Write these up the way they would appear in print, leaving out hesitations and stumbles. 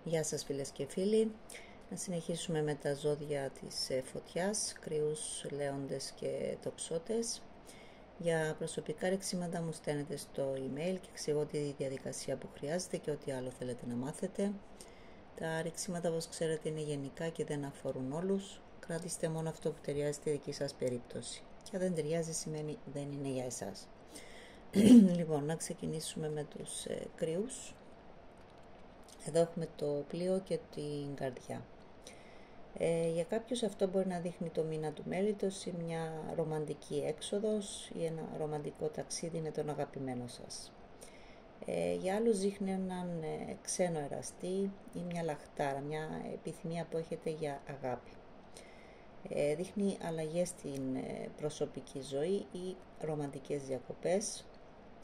Γεια σας φίλες και φίλοι. Να συνεχίσουμε με τα ζώδια της φωτιάς, κρυούς, λέοντες και τοξότες. Για προσωπικά ρεξίματα μου στέλνετε στο email και εξηγώ τη διαδικασία που χρειάζεται και ό,τι άλλο θέλετε να μάθετε. Τα ρεξίματα, όπως ξέρετε, είναι γενικά και δεν αφορούν όλους. Κρατήστε μόνο αυτό που ταιριάζει στη δική σας περίπτωση. Και αν δεν ταιριάζει σημαίνει δεν είναι για εσάς. Λοιπόν, να ξεκινήσουμε με τους κρυούς. Εδώ έχουμε το πλοίο και την καρδιά. Για κάποιους αυτό μπορεί να δείχνει το μήνα του μέλιτος ή μια ρομαντική έξοδος ή ένα ρομαντικό ταξίδι με τον αγαπημένο σας. Για άλλους δείχνει έναν ξένο εραστή ή μια λαχτάρα, μια επιθυμία που έχετε για αγάπη. Δείχνει αλλαγές στην προσωπική ζωή ή ρομαντικές διακοπές,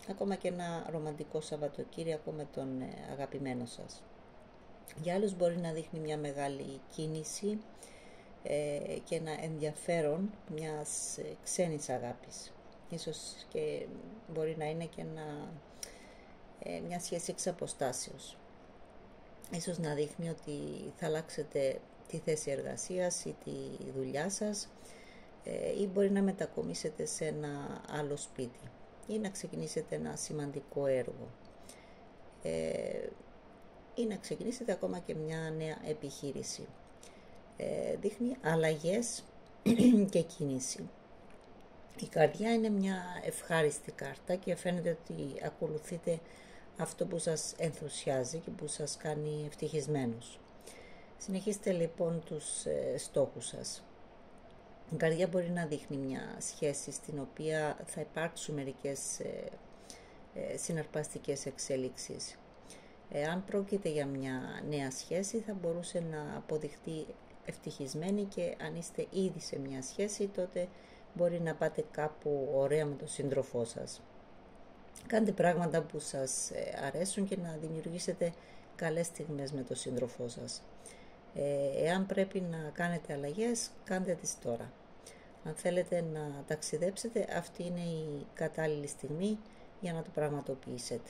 ακόμα και ένα ρομαντικό Σαββατοκύριακο με τον αγαπημένο σας. Για άλλους μπορεί να δείχνει μια μεγάλη κίνηση και ένα ενδιαφέρον μιας ξένης αγάπης. Ίσως και μπορεί να είναι και μια σχέση εξ αποστάσεως. Ίσως να δείχνει ότι θα αλλάξετε τη θέση εργασίας ή τη δουλειά σας ή μπορεί να μετακομίσετε σε ένα άλλο σπίτι ή να ξεκινήσετε ένα σημαντικό έργο ή να ξεκινήσετε ακόμα και μια νέα επιχείρηση. Δείχνει αλλαγές και κίνηση. Η καρδιά είναι μια ευχάριστη κάρτα και φαίνεται ότι ακολουθείτε αυτό που σας ενθουσιάζει και που σας κάνει ευτυχισμένους. Συνεχίστε λοιπόν τους στόχους σας. Η καρδιά μπορεί να δείχνει μια σχέση στην οποία θα υπάρξουν μερικές συναρπαστικές εξέλιξεις. Αν πρόκειται για μια νέα σχέση θα μπορούσε να αποδειχτεί ευτυχισμένη και αν είστε ήδη σε μια σχέση τότε μπορεί να πάτε κάπου ωραία με τον σύντροφό σας. Κάντε πράγματα που σας αρέσουν και να δημιουργήσετε καλές στιγμές με τον σύντροφό σας. Εάν πρέπει να κάνετε αλλαγές, κάντε τις τώρα. Αν θέλετε να ταξιδέψετε, αυτή είναι η κατάλληλη στιγμή για να το πραγματοποιήσετε.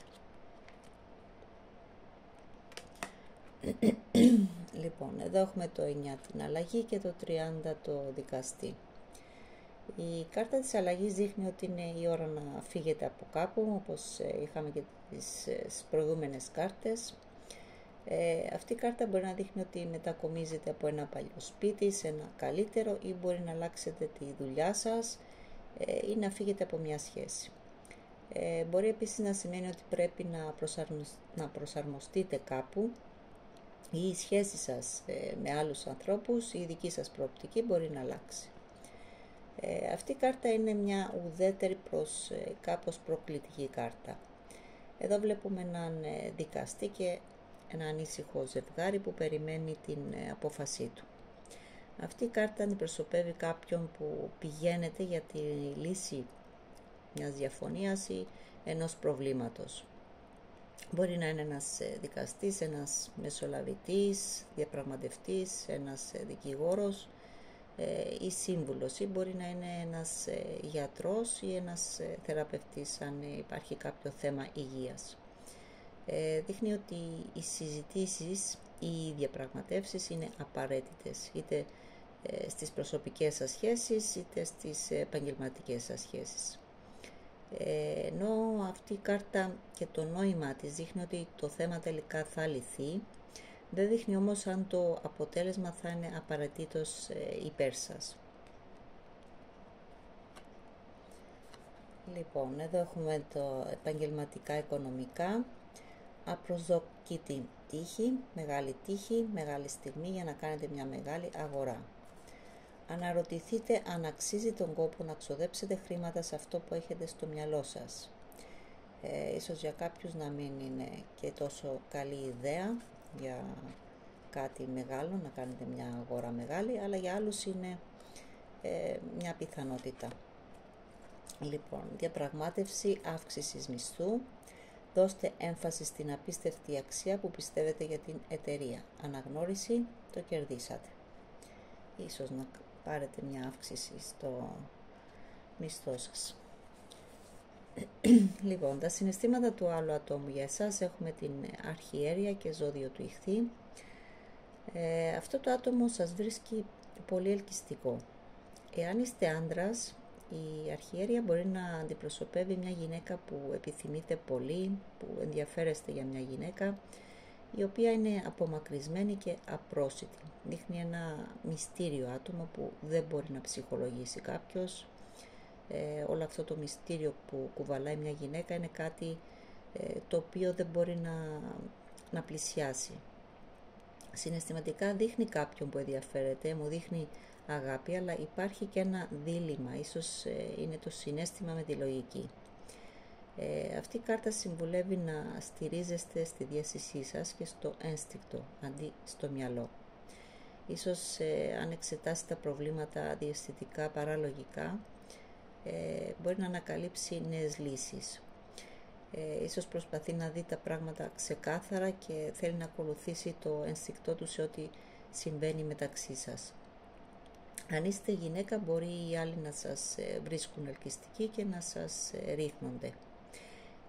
Λοιπόν, εδώ έχουμε το 9 την αλλαγή και το 30 το δικαστή. Η κάρτα της αλλαγής δείχνει ότι είναι η ώρα να φύγετε από κάπου, όπως είχαμε και τις προηγούμενες κάρτες. Αυτή η κάρτα μπορεί να δείχνει ότι μετακομίζετε από ένα παλιό σπίτι σε ένα καλύτερο ή μπορεί να αλλάξετε τη δουλειά σας ή να φύγετε από μια σχέση. Μπορεί επίσης να σημαίνει ότι πρέπει να προσαρμοστείτε κάπου ή η σχέση σας με άλλους ανθρώπους ή η δική σας προοπτική μπορεί να αλλάξει. Αυτή η κάρτα είναι μια ουδέτερη προς κάπως προκλητική κάρτα. Εδώ βλέπουμε έναν δικαστή και ένα ανήσυχο ζευγάρι που περιμένει την απόφασή του. Αυτή η κάρτα αντιπροσωπεύει κάποιον που πηγαίνετε για τη λύση μιας διαφωνίας ή ενός προβλήματος. Μπορεί να είναι ένας δικαστής, ένας μεσολαβητής, διαπραγματευτής, ένας δικηγόρος ή σύμβουλος ή μπορεί να είναι ένας γιατρός ή ένας θεραπευτής αν υπάρχει κάποιο θέμα υγείας. Δείχνει ότι οι συζητήσεις ή οι διαπραγματεύσεις είναι απαραίτητες είτε στις προσωπικές σας σχέσεις είτε στις επαγγελματικές σας σχέσεις. Ενώ αυτή η κάρτα και το νόημα της δείχνει ότι το θέμα τελικά θα λυθεί, δεν δείχνει όμως αν το αποτέλεσμα θα είναι απαραίτητος υπέρ σας. Λοιπόν, εδώ έχουμε το επαγγελματικά οικονομικά, απροσδοκητή τύχη, μεγάλη στιγμή για να κάνετε μια μεγάλη αγορά. Αναρωτηθείτε αν αξίζει τον κόπο να ξοδέψετε χρήματα σε αυτό που έχετε στο μυαλό σας. Ίσως για κάποιους να μην είναι και τόσο καλή ιδέα για κάτι μεγάλο, να κάνετε μια αγορά μεγάλη, αλλά για άλλους είναι μια πιθανότητα. Λοιπόν, διαπραγμάτευση αύξησης μισθού. Δώστε έμφαση στην απίστευτη αξία που πιστεύετε για την εταιρεία. Αναγνώριση, το κερδίσατε. Ίσως να πάρετε μια αύξηση στο μισθό σας. Λοιπόν, τα συναισθήματα του άλλου ατόμου για εσάς: έχουμε την αρχιέρεια και ζώδιο του Ιχθύ. Αυτό το άτομο σας βρίσκει πολύ ελκυστικό. Εάν είστε άντρας, η αρχιέρεια μπορεί να αντιπροσωπεύει μια γυναίκα που επιθυμείτε πολύ, που ενδιαφέρεστε για μια γυναίκα, η οποία είναι απομακρυσμένη και απρόσιτη. Δείχνει ένα μυστήριο άτομο που δεν μπορεί να ψυχολογήσει κάποιος. Όλο αυτό το μυστήριο που κουβαλάει μια γυναίκα είναι κάτι το οποίο δεν μπορεί να πλησιάσει. Συναισθηματικά δείχνει κάποιον που ενδιαφέρεται, μου δείχνει αγάπη, αλλά υπάρχει και ένα δίλημμα, ίσως είναι το συναίσθημα με τη λογική. Αυτή η κάρτα συμβουλεύει να στηρίζεστε στη διαίσθησή σας και στο ένστικτο αντί στο μυαλό. Ίσως αν εξετάσει τα προβλήματα διαισθητικά παρά λογικά, μπορεί να ανακαλύψει νέες λύσεις. Ίσως προσπαθεί να δει τα πράγματα ξεκάθαρα και θέλει να ακολουθήσει το ένστικτό του σε ό,τι συμβαίνει μεταξύ σας. Αν είστε γυναίκα, μπορεί οι άλλοι να σας βρίσκουν ελκυστικοί και να σας ρίχνονται.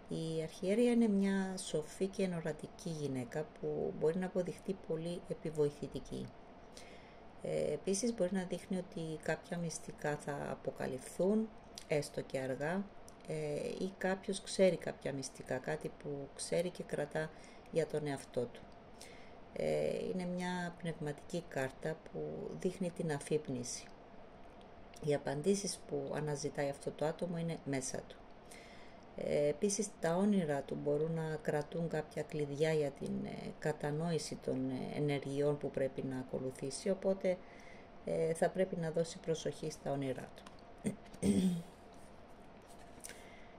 Η αρχιέρεια είναι μια σοφή και ενωρατική γυναίκα που μπορεί να αποδειχτεί πολύ επιβοηθητική. Επίσης μπορεί να δείχνει ότι κάποια μυστικά θα αποκαλυφθούν, έστω και αργά, ή κάποιος ξέρει κάποια μυστικά, κάτι που ξέρει και κρατά για τον εαυτό του. Είναι μια πνευματική κάρτα που δείχνει την αφύπνιση. Οι απαντήσεις που αναζητάει αυτό το άτομο είναι μέσα του. Επίσης τα όνειρα του μπορούν να κρατούν κάποια κλειδιά για την κατανόηση των ενεργειών που πρέπει να ακολουθήσει, οπότε θα πρέπει να δώσει προσοχή στα όνειρά του.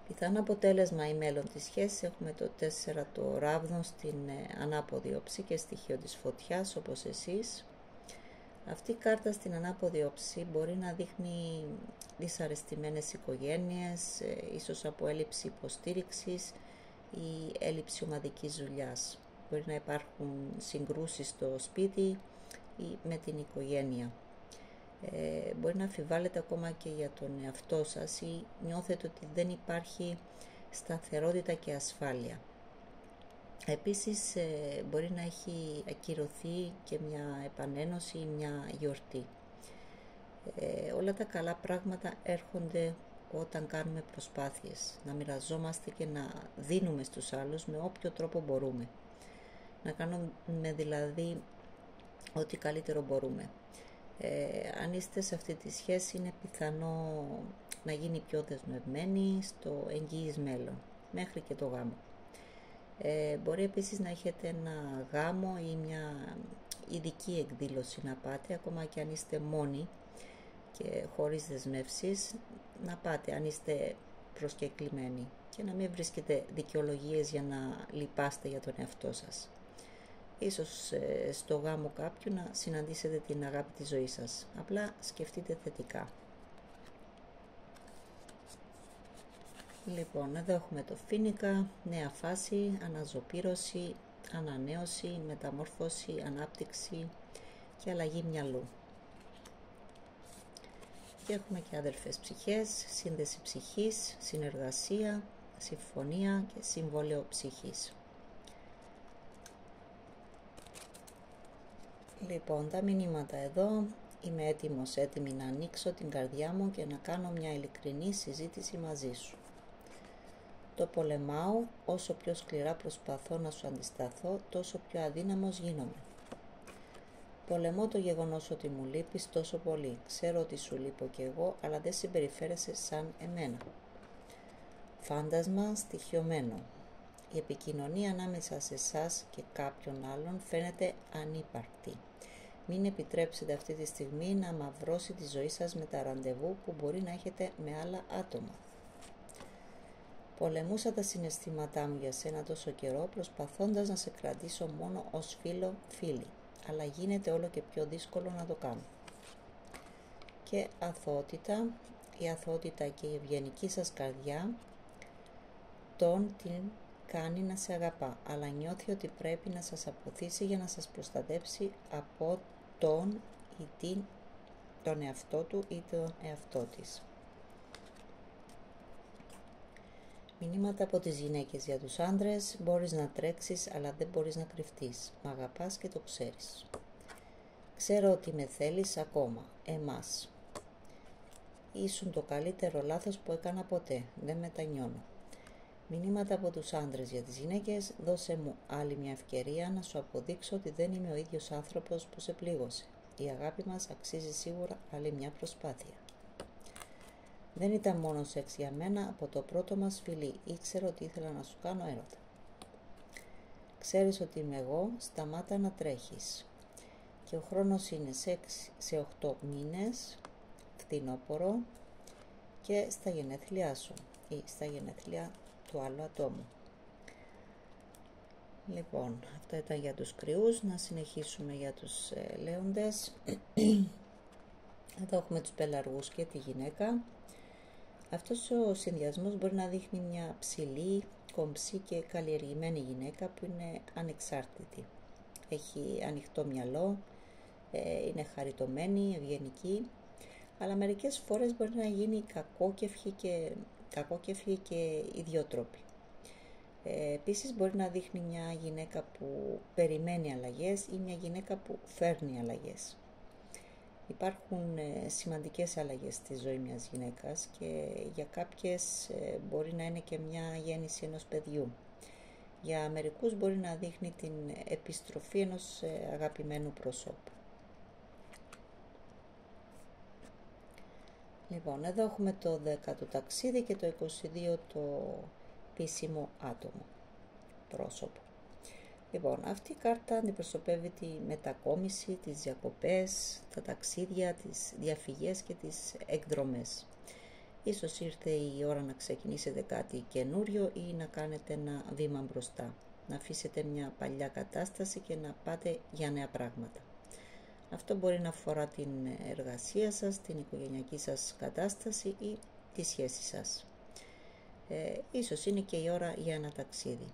Πιθανό αποτέλεσμα ή μέλλον της σχέσης: έχουμε το 4 το ράβδον στην ανάποδη όψη και στοιχείο της φωτιάς, όπως εσείς. Αυτή η κάρτα στην ανάποδη όψη μπορεί να δείχνει δυσαρεστημένες οικογένειες, ίσως από έλλειψη υποστήριξης ή έλλειψη ομαδικής δουλειάς. Μπορεί να υπάρχουν συγκρούσεις στο σπίτι ή με την οικογένεια. Μπορεί να αμφιβάλλετε ακόμα και για τον εαυτό σας ή νιώθετε ότι δεν υπάρχει σταθερότητα και ασφάλεια. Επίσης μπορεί να έχει ακυρωθεί και μια επανένωση ή μια γιορτή. Όλα τα καλά πράγματα έρχονται όταν κάνουμε προσπάθειες, να μοιραζόμαστε και να δίνουμε στους άλλους με όποιο τρόπο μπορούμε. Να κάνουμε δηλαδή ό,τι καλύτερο μπορούμε. Αν είστε σε αυτή τη σχέση, είναι πιθανό να γίνει πιο δεσμευμένη στο εγγύης μέλλον, μέχρι και το γάμο. Μπορεί επίσης να έχετε ένα γάμο ή μια ειδική εκδήλωση να πάτε, ακόμα και αν είστε μόνοι και χωρίς δεσμεύσεις, να πάτε αν είστε προσκεκλημένοι και να μην βρίσκετε δικαιολογίες για να λυπάστε για τον εαυτό σας. Ίσως στο γάμο κάποιου να συναντήσετε την αγάπη της ζωής σας. Απλά σκεφτείτε θετικά. Λοιπόν, εδώ έχουμε το φοίνικα, νέα φάση, αναζωπήρωση, ανανέωση, μεταμόρφωση, ανάπτυξη και αλλαγή μυαλού. Και έχουμε και άδελφες ψυχές, σύνδεση ψυχής, συνεργασία, συμφωνία και συμβόλαιο ψυχής. Λοιπόν, τα μηνύματα εδώ: είμαι έτοιμη να ανοίξω την καρδιά μου και να κάνω μια ειλικρινή συζήτηση μαζί σου. Το πολεμάω, όσο πιο σκληρά προσπαθώ να σου αντισταθώ, τόσο πιο αδύναμος γίνομαι. Πολεμώ το γεγονός ότι μου λείπεις τόσο πολύ. Ξέρω ότι σου λείπω κι εγώ, αλλά δεν συμπεριφέρεσαι σαν εμένα. Φάντασμα στοιχειωμένο. Η επικοινωνία ανάμεσα σε εσάς και κάποιον άλλον φαίνεται ανύπαρκτη. Μην επιτρέψετε αυτή τη στιγμή να μαυρώσει τη ζωή σας με τα ραντεβού που μπορεί να έχετε με άλλα άτομα. Πολεμούσα τα συναισθήματά μου για σένα τόσο καιρό, προσπαθώντας να σε κρατήσω μόνο ως φίλη, αλλά γίνεται όλο και πιο δύσκολο να το κάνω. Και αθωότητα, η αθωότητα και η ευγενική σας καρδιά την κάνει να σε αγαπά, αλλά νιώθει ότι πρέπει να σας αποθήσει για να σας προστατέψει από τον εαυτό του ή τον εαυτό της. Μηνύματα από τις γυναίκες για τους άντρες. Μπορείς να τρέξεις, αλλά δεν μπορείς να κρυφτείς. Μ' αγαπάς και το ξέρεις. Ξέρω ότι με θέλεις ακόμα, εμάς. Ήσουν το καλύτερο λάθος που έκανα ποτέ, δεν μετανιώνω. Μηνύματα από τους άντρες για τις γυναίκες. Δώσε μου άλλη μια ευκαιρία να σου αποδείξω ότι δεν είμαι ο ίδιος άνθρωπος που σε πλήγωσε. Η αγάπη μας αξίζει σίγουρα άλλη μια προσπάθεια. Δεν ήταν μόνο σεξ για μένα, από το πρώτο μας φιλί ήξερα ότι ήθελα να σου κάνω έρωτα. Ξέρεις ότι είμαι εγώ, σταμάτα να τρέχεις. Και ο χρόνος είναι σε 8 μήνες, φθινόπωρο και στα γενέθλιά σου ή στα γενέθλια του άλλου ατόμου. Λοιπόν, αυτά ήταν για τους κρυούς. Να συνεχίσουμε για τους λέοντες. Εδώ έχουμε τους πελαργούς και τη γυναίκα. Αυτός ο συνδυασμός μπορεί να δείχνει μια ψηλή, κομψή και καλλιεργημένη γυναίκα που είναι ανεξάρτητη. Έχει ανοιχτό μυαλό, είναι χαριτωμένη, ευγενική, αλλά μερικές φορές μπορεί να γίνει κακόκεφη και ιδιότροπη. Επίσης μπορεί να δείχνει μια γυναίκα που περιμένει αλλαγές ή μια γυναίκα που φέρνει αλλαγές. Υπάρχουν σημαντικές αλλαγές στη ζωή μιας γυναίκας και για κάποιες μπορεί να είναι και μια γέννηση ενός παιδιού. Για μερικούς μπορεί να δείχνει την επιστροφή ενός αγαπημένου προσώπου. Λοιπόν, εδώ έχουμε το 10 το ταξίδι και το 22 το επίσημο άτομο, πρόσωπο. Λοιπόν, αυτή η κάρτα αντιπροσωπεύει τη μετακόμιση, τις διακοπές, τα ταξίδια, τις διαφυγές και τις εκδρομές. Ίσως ήρθε η ώρα να ξεκινήσετε κάτι καινούριο ή να κάνετε ένα βήμα μπροστά, να αφήσετε μια παλιά κατάσταση και να πάτε για νέα πράγματα. Αυτό μπορεί να αφορά την εργασία σας, την οικογενειακή σας κατάσταση ή τη σχέση σας. Ίσως είναι και η ώρα για ένα ταξίδι.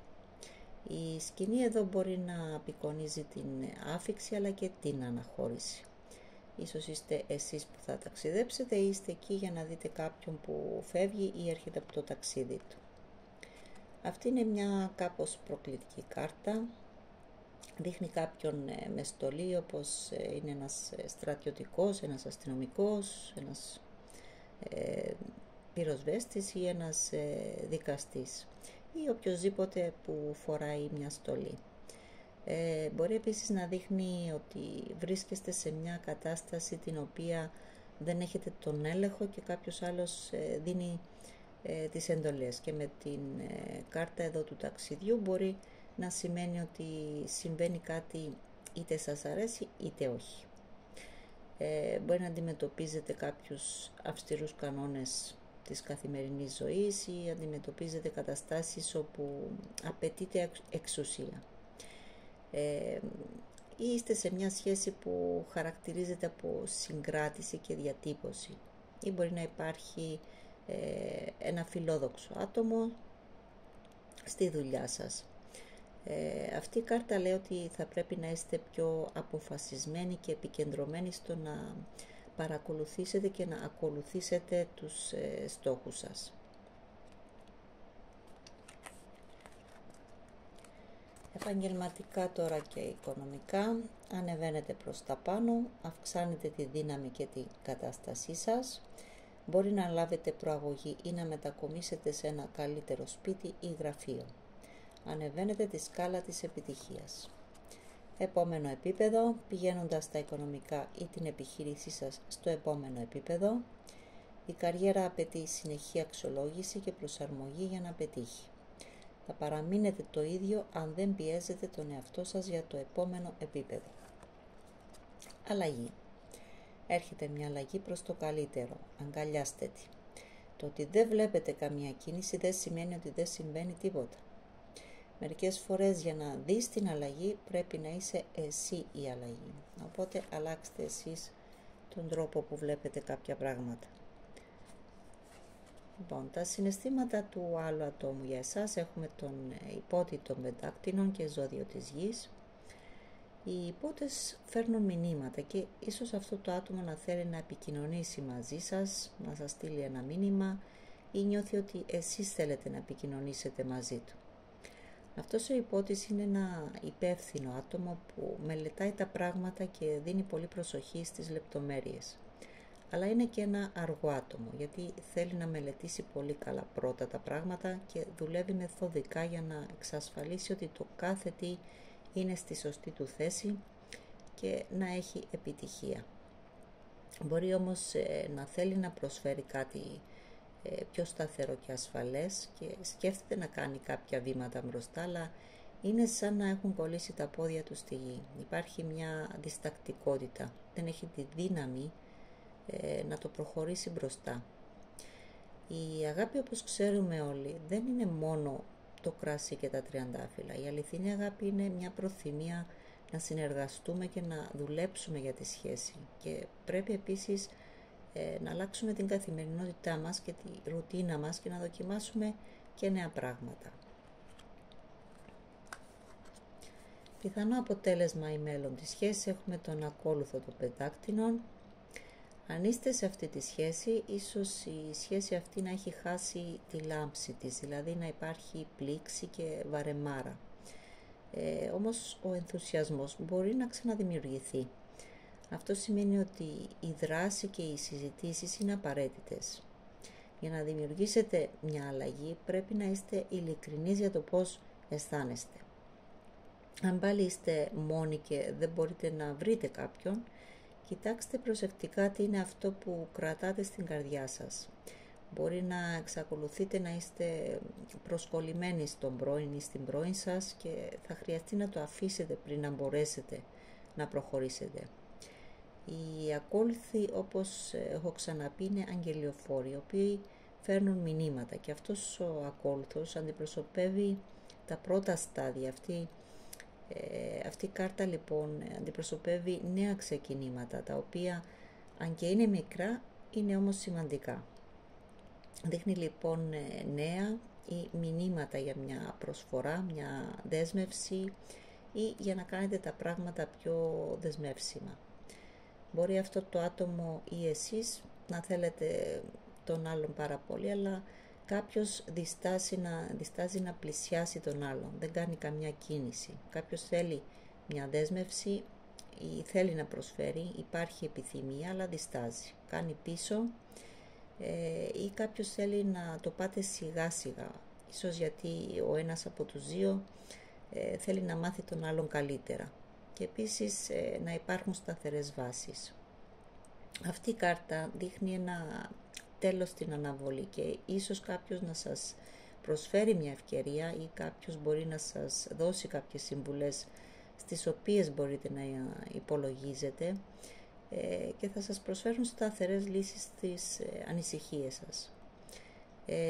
Η σκηνή εδώ μπορεί να απεικονίζει την άφιξη αλλά και την αναχώρηση. Ίσως είστε εσείς που θα ταξιδέψετε ή είστε εκεί για να δείτε κάποιον που φεύγει ή έρχεται από το ταξίδι του. Αυτή είναι μια κάπως προκλητική κάρτα. Δείχνει κάποιον με στολή, όπως είναι ένας στρατιωτικός, ένας αστυνομικός, ένας πυροσβέστης ή ένας δικαστής ή οποιοσδήποτε που φοράει μια στολή. Μπορεί επίσης να δείχνει ότι βρίσκεστε σε μια κατάσταση την οποία δεν έχετε τον έλεγχο και κάποιος άλλος δίνει τις εντολές, και με την κάρτα εδώ του ταξιδιού μπορεί να σημαίνει ότι συμβαίνει κάτι είτε σας αρέσει είτε όχι. Μπορεί να αντιμετωπίζετε κάποιους αυστηρούς κανόνες της καθημερινής ζωής ή αντιμετωπίζετε καταστάσεις όπου απαιτείται εξουσία. Ή είστε σε μια σχέση που χαρακτηρίζεται από συγκράτηση και διατύπωση, ή μπορεί να υπάρχει ένα φιλόδοξο άτομο στη δουλειά σας. Αυτή η κάρτα λέει ότι θα πρέπει να είστε πιο αποφασισμένοι και επικεντρωμένοι στο να παρακολουθήσετε και να ακολουθήσετε τους στόχους σας. Επαγγελματικά τώρα και οικονομικά, ανεβαίνετε προς τα πάνω, αυξάνετε τη δύναμη και την κατάστασή σας. Μπορεί να λάβετε προαγωγή ή να μετακομίσετε σε ένα καλύτερο σπίτι ή γραφείο. Ανεβαίνετε τη σκάλα της επιτυχίας. Επόμενο επίπεδο, πηγαίνοντας στα οικονομικά ή την επιχείρησή σας στο επόμενο επίπεδο. Η καριέρα απαιτεί συνεχή αξιολόγηση και προσαρμογή για να πετύχει. Θα παραμείνετε το ίδιο αν δεν πιέζετε τον εαυτό σας για το επόμενο επίπεδο. Αλλαγή. Έρχεται μια αλλαγή προς το καλύτερο. Αγκαλιάστε τη. Το ότι δεν βλέπετε καμία κίνηση δεν σημαίνει ότι δεν συμβαίνει τίποτα. Μερικές φορές για να δεις την αλλαγή πρέπει να είσαι εσύ η αλλαγή. Οπότε αλλάξτε εσείς τον τρόπο που βλέπετε κάποια πράγματα. Λοιπόν, τα συναισθήματα του άλλου ατόμου για εσάς, έχουμε τον υπότη των πεντάκτηνων και ζώδιο της γης. Οι υπότες φέρνουν μηνύματα και ίσως αυτό το άτομο να θέλει να επικοινωνήσει μαζί σας, να σας στείλει ένα μήνυμα ή νιώθει ότι εσείς θέλετε να επικοινωνήσετε μαζί του. Αυτός ο υπότης είναι ένα υπεύθυνο άτομο που μελετάει τα πράγματα και δίνει πολύ προσοχή στις λεπτομέρειες. Αλλά είναι και ένα αργό άτομο, γιατί θέλει να μελετήσει πολύ καλά πρώτα τα πράγματα και δουλεύει μεθοδικά για να εξασφαλίσει ότι το κάθε τι είναι στη σωστή του θέση και να έχει επιτυχία. Μπορεί όμως να θέλει να προσφέρει κάτι πιο σταθερό και ασφαλές και σκέφτεται να κάνει κάποια βήματα μπροστά, αλλά είναι σαν να έχουν κολλήσει τα πόδια του στη γη. Υπάρχει μια διστακτικότητα, δεν έχει τη δύναμη να το προχωρήσει μπροστά. Η αγάπη, όπως ξέρουμε όλοι, δεν είναι μόνο το κρασί και τα τριαντάφυλλα. Η αληθινή αγάπη είναι μια προθυμία να συνεργαστούμε και να δουλέψουμε για τη σχέση, και πρέπει επίσης να αλλάξουμε την καθημερινότητά μας και τη ρουτίνα μας και να δοκιμάσουμε και νέα πράγματα. Πιθανό αποτέλεσμα ή μέλλον της σχέσης έχουμε τον ακόλουθο των πεντάκτηνων. Αν είστε σε αυτή τη σχέση, ίσως η σχέση αυτή να έχει χάσει τη λάμψη της, δηλαδή να υπάρχει πλήξη και βαρεμάρα. Όμως ο ενθουσιασμός μπορεί να ξαναδημιουργηθεί. Αυτό σημαίνει ότι η δράση και οι συζητήσεις είναι απαραίτητες. Για να δημιουργήσετε μια αλλαγή πρέπει να είστε ειλικρινείς για το πώς αισθάνεστε. Αν πάλι είστε μόνοι και δεν μπορείτε να βρείτε κάποιον, κοιτάξτε προσεκτικά τι είναι αυτό που κρατάτε στην καρδιά σας. Μπορεί να εξακολουθείτε να είστε προσκολλημένοι στον πρώην ή στην πρώην σας και θα χρειαστεί να το αφήσετε πριν να μπορέσετε να προχωρήσετε. Οι ακόλουθοι, όπως έχω ξαναπεί, είναι αγγελιοφόροι, οι οποίοι φέρνουν μηνύματα, και αυτός ο ακόλουθος αντιπροσωπεύει τα πρώτα στάδια. Αυτή η κάρτα λοιπόν αντιπροσωπεύει νέα ξεκινήματα, τα οποία αν και είναι μικρά είναι όμως σημαντικά. Δείχνει λοιπόν νέα ή μηνύματα για μια προσφορά, μια δέσμευση ή για να κάνετε τα πράγματα πιο δεσμεύσιμα. Μπορεί αυτό το άτομο ή εσείς να θέλετε τον άλλον πάρα πολύ, αλλά κάποιος διστάζει να πλησιάσει τον άλλον, δεν κάνει καμιά κίνηση. Κάποιος θέλει μια δέσμευση ή θέλει να προσφέρει, υπάρχει επιθυμία, αλλά διστάζει, κάνει πίσω, ή κάποιος θέλει να το πάτε σιγά σιγά, ίσως γιατί ο ένας από τους δύο θέλει να μάθει τον άλλον καλύτερα, και επίσης να υπάρχουν σταθερές βάσεις. Αυτή η κάρτα δείχνει ένα τέλος στην αναβολή και ίσως κάποιος να σας προσφέρει μια ευκαιρία ή κάποιος μπορεί να σας δώσει κάποιες συμβουλές στις οποίες μπορείτε να υπολογίζετε και θα σας προσφέρουν σταθερές λύσεις στις ανησυχίες σας.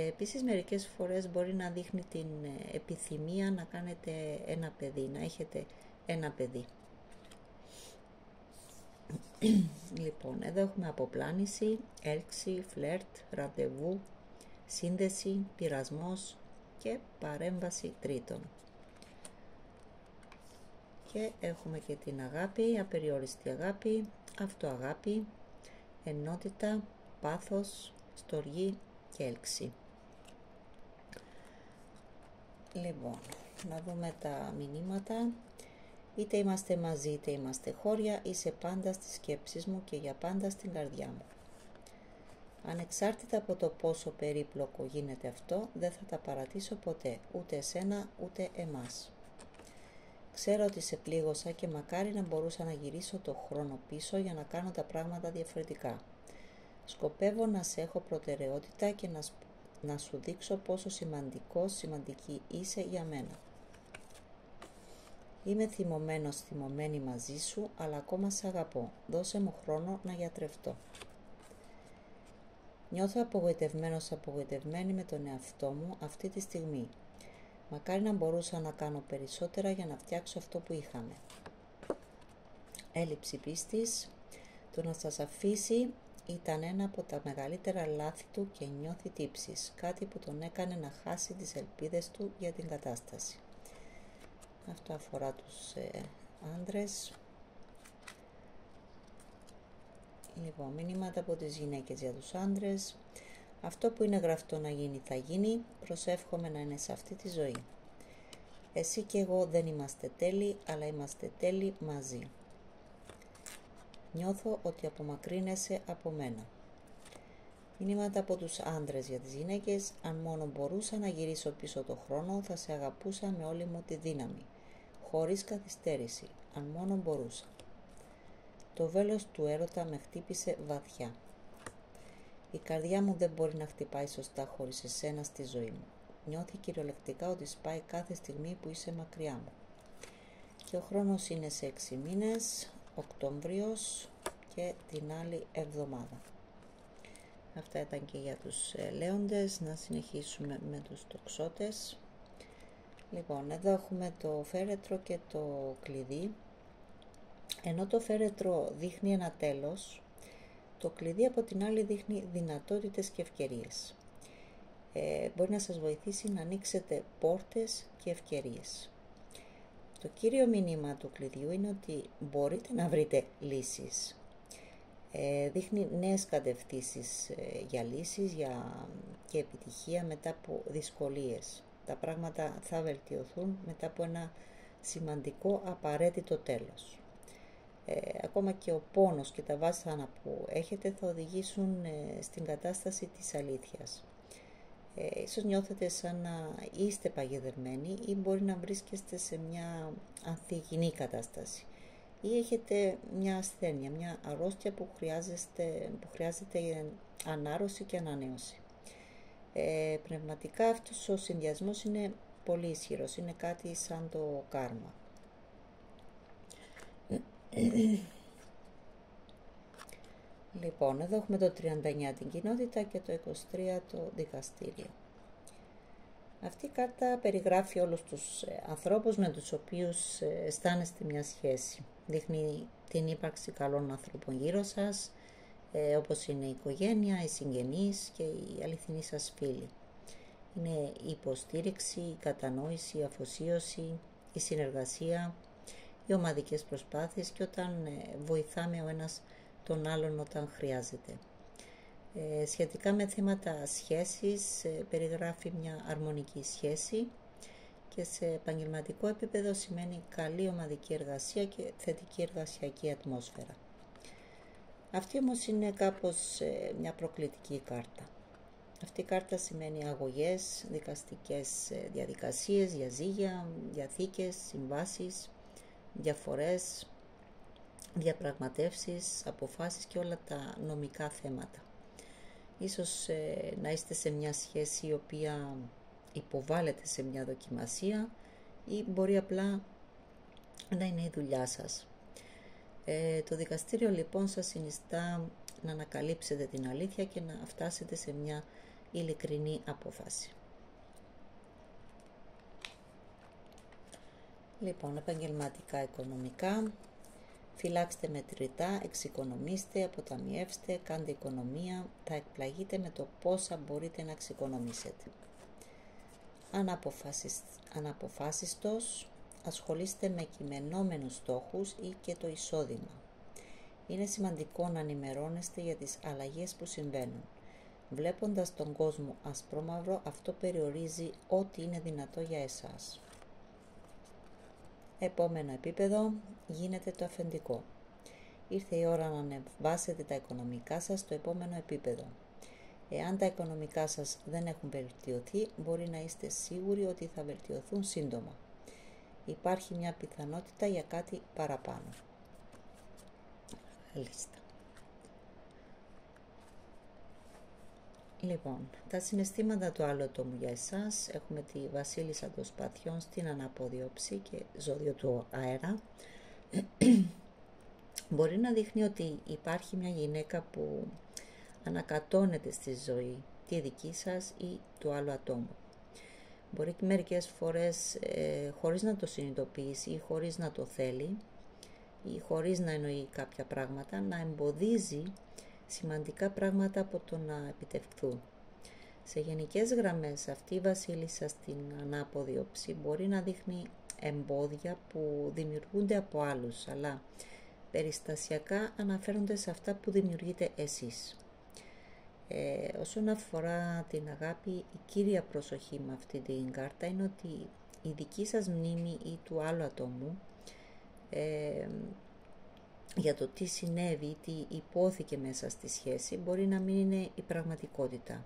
Επίσης μερικές φορές μπορεί να δείχνει την επιθυμία να κάνετε ένα παιδί, να έχετε ένα παιδί. Λοιπόν, εδώ έχουμε αποπλάνηση, έλξη, φλερτ, ραντεβού, σύνδεση, πειρασμός και παρέμβαση τρίτων. Και έχουμε και την αγάπη, απεριόριστη αγάπη, αυτοαγάπη, ενότητα, πάθος, στοργή και έλξη. Λοιπόν, να δούμε τα μηνύματα. Είτε είμαστε μαζί είτε είμαστε χώρια, είσαι πάντα στις σκέψεις μου και για πάντα στην καρδιά μου. Ανεξάρτητα από το πόσο περίπλοκο γίνεται αυτό, δεν θα τα παρατήσω ποτέ, ούτε εσένα ούτε εμάς. Ξέρω ότι σε πλήγωσα και μακάρι να μπορούσα να γυρίσω το χρόνο πίσω για να κάνω τα πράγματα διαφορετικά. Σκοπεύω να σε έχω προτεραιότητα και να σου δείξω πόσο σημαντική είσαι για μένα. Είμαι θυμωμένη μαζί σου, αλλά ακόμα σ' αγαπώ. Δώσε μου χρόνο να γιατρευτώ. Νιώθω απογοητευμένη με τον εαυτό μου αυτή τη στιγμή. Μακάρι να μπορούσα να κάνω περισσότερα για να φτιάξω αυτό που είχαμε. Έλλειψη πίστης. Το να σας αφήσει ήταν ένα από τα μεγαλύτερα λάθη του και νιώθει τύψεις. Κάτι που τον έκανε να χάσει τις ελπίδες του για την κατάσταση. Αυτό αφορά τους άντρες. Λοιπόν, μηνύματα από τις γυναίκες για τους άντρες. Αυτό που είναι γραφτό να γίνει θα γίνει, προσεύχομαι να είναι σε αυτή τη ζωή. Εσύ και εγώ δεν είμαστε τέλειοι, αλλά είμαστε τέλειοι μαζί. Νιώθω ότι απομακρύνεσαι από μένα. Μηνύματα από τους άντρες για τις γυναίκες. Αν μόνο μπορούσα να γυρίσω πίσω το χρόνο, θα σε αγαπούσα με όλη μου τη δύναμη, χωρίς καθυστέρηση, αν μόνο μπορούσα. Το βέλος του έρωτα με χτύπησε βαθιά. Η καρδιά μου δεν μπορεί να χτυπάει σωστά χωρίς εσένα στη ζωή μου. Νιώθει κυριολεκτικά ότι σπάει κάθε στιγμή που είσαι μακριά μου. Και ο χρόνος είναι σε 6 μήνες, Οκτωβριος και την άλλη εβδομάδα. Αυτά ήταν και για τους λέοντες. Να συνεχίσουμε με τους τοξότες. Λοιπόν, εδώ έχουμε το φέρετρο και το κλειδί. Ενώ το φέρετρο δείχνει ένα τέλος, το κλειδί από την άλλη δείχνει δυνατότητες και ευκαιρίες. Μπορεί να σας βοηθήσει να ανοίξετε πόρτες και ευκαιρίες. Το κύριο μήνυμα του κλειδιού είναι ότι μπορείτε να βρείτε λύσεις. Δείχνει νέες κατευθύνσεις για λύσεις και επιτυχία μετά από δυσκολίες. Τα πράγματα θα βελτιωθούν μετά από ένα σημαντικό απαραίτητο τέλος. Ακόμα και ο πόνος και τα βάσανα που έχετε θα οδηγήσουν στην κατάσταση της αλήθειας. Ίσως νιώθετε σαν να είστε παγιδευμένοι ή μπορεί να βρίσκεστε σε μια ανθυγιεινή κατάσταση ή έχετε μια ασθένεια, μια αρρώστια που χρειάζεται ανάρρωση και ανανέωση. Πνευματικά αυτός ο συνδυασμός είναι πολύ ισχυρός, είναι κάτι σαν το κάρμα. Λοιπόν, εδώ έχουμε το 39 την κοινότητα και το 23 το δικαστήριο. Αυτή η κάρτα περιγράφει όλους τους ανθρώπους με τους οποίους αισθάνεστε μια σχέση. Δείχνει την ύπαρξη καλών ανθρώπων γύρω σας, όπως είναι η οικογένεια, οι συγγενείς και οι αληθινοί σας φίλοι. Είναι η υποστήριξη, η κατανόηση, η αφοσίωση, η συνεργασία, οι ομαδικές προσπάθειες και όταν βοηθάμε ο ένας τον άλλον όταν χρειάζεται. Σχετικά με θέματα σχέσης, περιγράφει μια αρμονική σχέση και σε επαγγελματικό επίπεδο σημαίνει καλή ομαδική εργασία και θετική εργασιακή ατμόσφαιρα. Αυτή όμως είναι κάπως μια προκλητική κάρτα. Αυτή η κάρτα σημαίνει αγωγές, δικαστικές διαδικασίες, διαζύγια, διαθήκες, συμβάσεις, διαφορές, διαπραγματεύσεις, αποφάσεις και όλα τα νομικά θέματα. Ίσως να είστε σε μια σχέση η οποία υποβάλλεται σε μια δοκιμασία ή μπορεί απλά να είναι η δουλειά σας. Το δικαστήριο λοιπόν σας συνιστά να ανακαλύψετε την αλήθεια και να φτάσετε σε μια ειλικρινή απόφαση. Λοιπόν, επαγγελματικά, οικονομικά. Φυλάξτε μετρητά, εξοικονομήστε, αποταμιεύστε, κάντε οικονομία, θα εκπλαγείτε με το πόσα μπορείτε να εξοικονομήσετε. Αναποφάσιστος, ασχολείστε με κειμενόμενους στόχους ή και το εισόδημα. Είναι σημαντικό να ενημερώνεστε για τις αλλαγές που συμβαίνουν. Βλέποντας τον κόσμο ασπρόμαυρο, αυτό περιορίζει ό,τι είναι δυνατό για εσάς. Επόμενο επίπεδο, γίνεται το αφεντικό. Ήρθε η ώρα να ανεβάσετε τα οικονομικά σας στο επόμενο επίπεδο. Εάν τα οικονομικά σας δεν έχουν βελτιωθεί, μπορεί να είστε σίγουροι ότι θα βελτιωθούν σύντομα. Υπάρχει μια πιθανότητα για κάτι παραπάνω. Λίστα. Λοιπόν, τα συναισθήματα του άλλου ατόμου για εσάς. Έχουμε τη βασίλισσα των σπαθιών στην ανάποδη όψη και ζώδιο του αέρα. Μπορεί να δείχνει ότι υπάρχει μια γυναίκα που ανακατώνεται στη ζωή, τη δική σας ή του άλλου ατόμου. Μπορεί και μερικές φορές χωρίς να το συνειδητοποιήσει ή χωρίς να το θέλει ή χωρίς να εννοεί κάποια πράγματα, να εμποδίζει σημαντικά πράγματα από το να επιτευχθούν. Σε γενικές γραμμές αυτή η βασίλισσα στην ανάποδη όψη μπορεί να δείχνει εμπόδια που δημιουργούνται από άλλους, αλλά περιστασιακά αναφέρονται σε αυτά που δημιουργείτε εσείς. Όσον αφορά την αγάπη, η κύρια προσοχή με αυτή την κάρτα είναι ότι η δική σας μνήμη ή του άλλου ατόμου για το τι συνέβη, τι υπόθηκε μέσα στη σχέση, μπορεί να μην είναι η πραγματικότητα.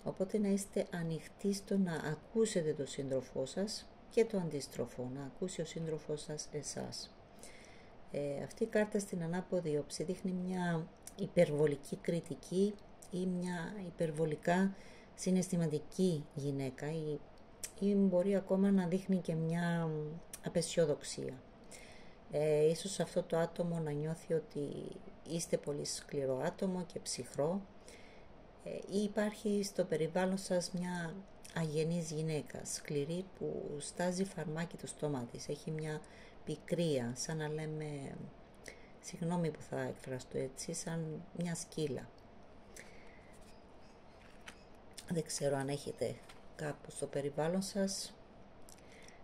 Οπότε να είστε ανοιχτοί στο να ακούσετε τον σύντροφό σας και το αντίστροφο, να ακούσει ο σύντροφός σας εσάς. Αυτή η κάρτα στην ανάποδη όψη δείχνει μια υπερβολική κριτική ή μια υπερβολικά συναισθηματική γυναίκα ή μπορεί ακόμα να δείχνει και μια απεσιόδοξία. Ίσως αυτό το άτομο να νιώθει ότι είστε πολύ σκληρό άτομο και ψυχρό ή υπάρχει στο περιβάλλον σας μια αγενής γυναίκα, σκληρή, που στάζει φαρμάκι το στόμα της, έχει μια πικρία, σαν να λέμε, συγγνώμη που θα εκφραστώ έτσι, σαν μια σκύλα. Δεν ξέρω αν έχετε κάπου στο περιβάλλον σας.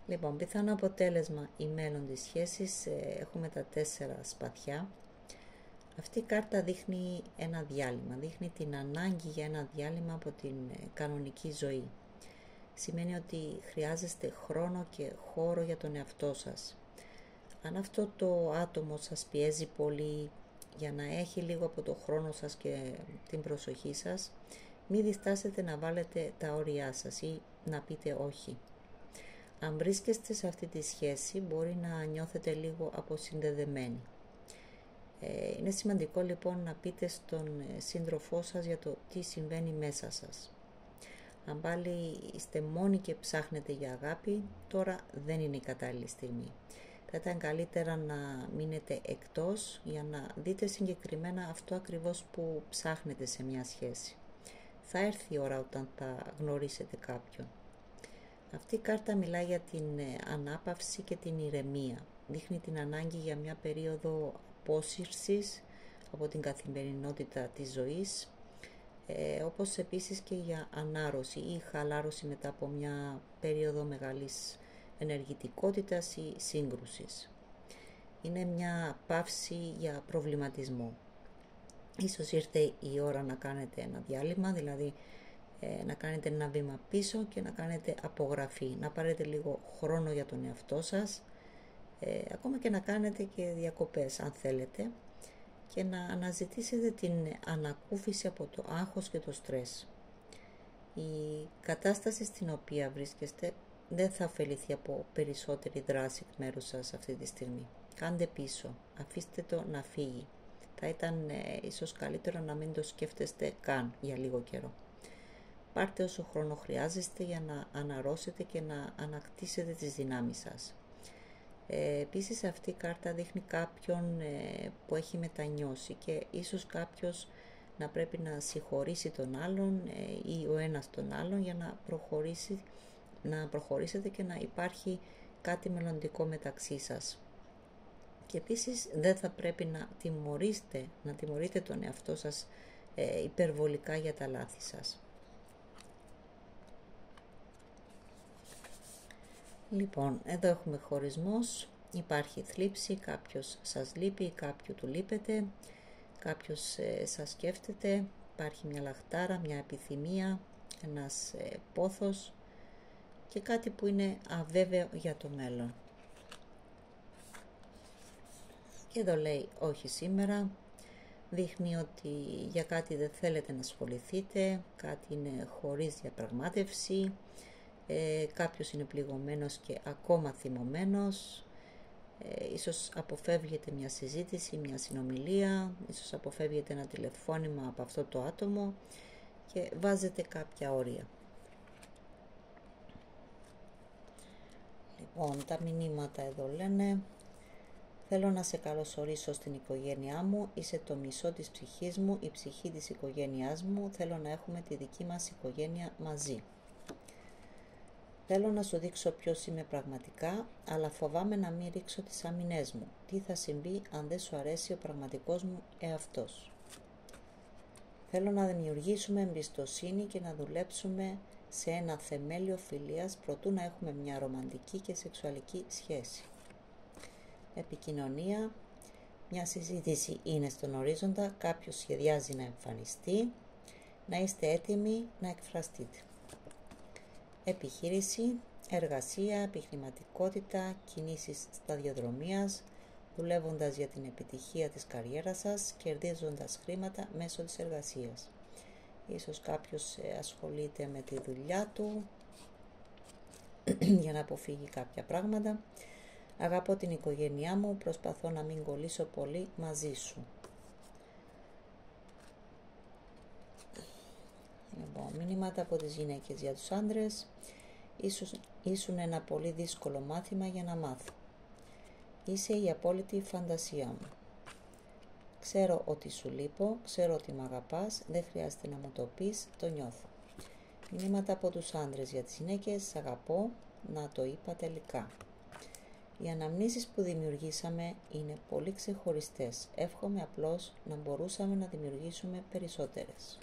Λοιπόν, πιθανό αποτέλεσμα η μέλλοντη σχέσης, έχουμε τα 4 σπαθιά. Αυτή η κάρτα δείχνει ένα διάλειμμα, δείχνει την ανάγκη για ένα διάλειμμα από την κανονική ζωή. Σημαίνει ότι χρειάζεστε χρόνο και χώρο για τον εαυτό σας. Αν αυτό το άτομο σας πιέζει πολύ για να έχει λίγο από το χρόνο σας και την προσοχή σας, μην διστάσετε να βάλετε τα όρια σας ή να πείτε όχι. Αν βρίσκεστε σε αυτή τη σχέση, μπορεί να νιώθετε λίγο αποσυνδεδεμένοι. Είναι σημαντικό λοιπόν να πείτε στον σύντροφό σας για το τι συμβαίνει μέσα σας. Αν πάλι είστε μόνοι και ψάχνετε για αγάπη, τώρα δεν είναι η κατάλληλη στιγμή. Θα ήταν καλύτερα να μείνετε εκτός για να δείτε συγκεκριμένα αυτό ακριβώς που ψάχνετε σε μια σχέση. Θα έρθει η ώρα όταν θα γνωρίσετε κάποιον. Αυτή η κάρτα μιλάει για την ανάπαυση και την ηρεμία. Δείχνει την ανάγκη για μια περίοδο απόσυρσης από την καθημερινότητα της ζωής, όπως επίσης και για ανάρρωση ή χαλάρωση μετά από μια περίοδο μεγάλης ενεργητικότητας ή σύγκρουσης. Είναι μια παύση για προβληματισμό. Ίσως ήρθε η ώρα να κάνετε ένα διάλειμμα, δηλαδή να κάνετε ένα βήμα πίσω και να κάνετε απογραφή, να πάρετε λίγο χρόνο για τον εαυτό σας, ακόμα και να κάνετε και διακοπές αν θέλετε, και να αναζητήσετε την ανακούφιση από το άγχος και το στρες. Η κατάσταση στην οποία βρίσκεστε δεν θα ωφεληθεί από περισσότερη δράση εκ μέρους σας αυτή τη στιγμή. Κάντε πίσω, αφήστε το να φύγει. Θα ήταν ίσως καλύτερο να μην το σκέφτεστε καν για λίγο καιρό. Πάρτε όσο χρόνο χρειάζεστε για να αναρρώσετε και να ανακτήσετε τις δυνάμεις σας. Επίσης αυτή η κάρτα δείχνει κάποιον που έχει μετανιώσει και ίσως κάποιος να πρέπει να συγχωρήσει τον άλλον ή ο ένας τον άλλον για να προχωρήσετε και να υπάρχει κάτι μελλοντικό μεταξύ σας. Και επίσης δεν θα πρέπει να τιμωρείτε τον εαυτό σας υπερβολικά για τα λάθη σας. Λοιπόν, εδώ έχουμε χωρισμός, υπάρχει θλίψη, κάποιος σας λείπει, κάποιου του λείπετε, κάποιος σας σκέφτεται, υπάρχει μια λαχτάρα, μια επιθυμία, ένας πόθος και κάτι που είναι αβέβαιο για το μέλλον. Και εδώ λέει όχι σήμερα, δείχνει ότι για κάτι δεν θέλετε να ασχοληθείτε, κάτι είναι χωρίς διαπραγμάτευση, κάποιος είναι πληγωμένος και ακόμα θυμωμένος, ίσως αποφεύγετε μια συζήτηση, μια συνομιλία, ίσως αποφεύγετε ένα τηλεφώνημα από αυτό το άτομο και βάζετε κάποια όρια. Λοιπόν, τα μηνύματα εδώ λένε: θέλω να σε καλωσορίσω στην οικογένειά μου, είσαι το μισό της ψυχής μου, η ψυχή της οικογένειάς μου, θέλω να έχουμε τη δική μας οικογένεια μαζί. Θέλω να σου δείξω ποιος είμαι πραγματικά, αλλά φοβάμαι να μην ρίξω τις άμυνές μου. Τι θα συμβεί αν δεν σου αρέσει ο πραγματικός μου εαυτός. Θέλω να δημιουργήσουμε εμπιστοσύνη και να δουλέψουμε σε ένα θεμέλιο φιλίας προτού να έχουμε μια ρομαντική και σεξουαλική σχέση. Επικοινωνία. Μια συζήτηση είναι στον ορίζοντα, κάποιος σχεδιάζει να εμφανιστεί. να είστε έτοιμοι να εκφραστείτε. Επιχείρηση, εργασία, επιχειρηματικότητα, κινήσεις σταδιοδρομίας, δουλεύοντας για την επιτυχία της καριέρας σας, κερδίζοντας χρήματα μέσω της εργασίας. Ίσως κάποιος ασχολείται με τη δουλειά του για να αποφύγει κάποια πράγματα. Αγαπώ την οικογένειά μου, προσπαθώ να μην κολλήσω πολύ μαζί σου. Λοιπόν, μηνύματα από τις γυναίκες για τους άντρες. Ήσουν ένα πολύ δύσκολο μάθημα για να μάθω. Είσαι η απόλυτη φαντασία μου. Ξέρω ότι σου λείπω, ξέρω ότι μ' αγαπάς, δεν χρειάζεται να μου το πεις, το νιώθω. Μηνύματα από τους άντρες για τις γυναίκες. Αγαπώ, να το είπα τελικά. Οι αναμνήσεις που δημιουργήσαμε είναι πολύ ξεχωριστές. Εύχομαι απλώς να μπορούσαμε να δημιουργήσουμε περισσότερες.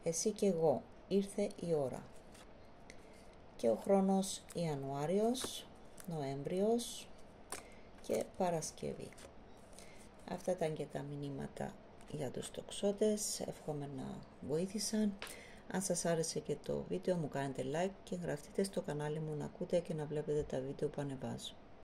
Εσύ και εγώ, ήρθε η ώρα. Και ο χρόνος Ιανουάριος, Νοέμβριος και Παρασκευή. Αυτά ήταν και τα μηνύματα για τους τοξότες. Εύχομαι να βοήθησαν. Αν σας άρεσε και το βίντεο μου κάνετε like και γραφτείτε στο κανάλι μου να ακούτε και να βλέπετε τα βίντεο που ανεβάζω.